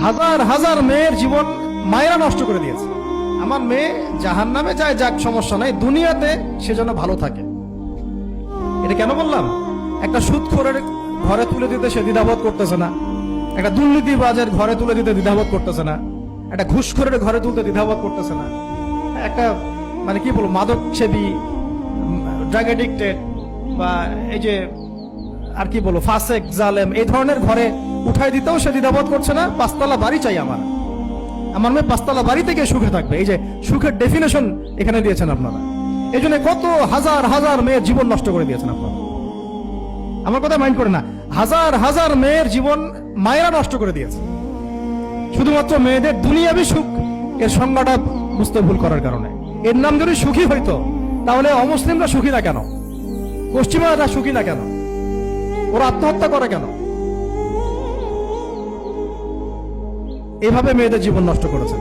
হাজার হাজার মেয়ের জীবন মায়েরা নষ্ট করে দিয়েছে। আমার মেয়ে জাহান্নামে যায়, যাক সমস্যা নাই, দুনিয়াতে সে যেন ভালো থাকে। এটা কেন বললাম? একটা সুদখোরের ঘরে তুলে দিতে সে দ্বিধাবোধ করতেছে না, একটা দুর্নীতিবাজের ঘরে তুলে দিতে দ্বিধাবোধ করতেছে না, একটা ঘুষখোরের ঘরে তুলতে দ্বিধাবোধ করতেছে না, একটা মানে কি বলবো মাদক সেবী, ড্রাগ এডিক্টেড বা এই যে আর কি বলবো ফাসেক জালেম এই ধরনের ঘরে উঠাই দিতেও সে দ্বিধাবোধ করছে না। পাঁচতলা বাড়ি চাই আমার মেয়ে পাঁচতলা বাড়ি থেকে সুখে থাকবে। এই যে সুখের ডেফিনেশন এখানে দিয়েছেন আপনারা। এই জন্য কত হাজার হাজার মেয়ের জীবন নষ্ট করে দিয়েছেন আপনারা। আমার কথা মাইন্ড করে না, হাজার হাজার মেয়ের জীবন মায়েরা নষ্ট করে দিয়েছে শুধুমাত্র মেয়েদের দুনিয়াবি সুখ এর সংজ্ঞাটা বুঝতে ভুল করার কারণে। এর নাম যদি সুখী হইতো তাহলে অমুসলিমরা সুখী না কেন, পশ্চিমারা সুখী না কেন, ওরা আত্মহত্যা করে কেন? এভাবে মেয়েদের জীবন নষ্ট করেছে।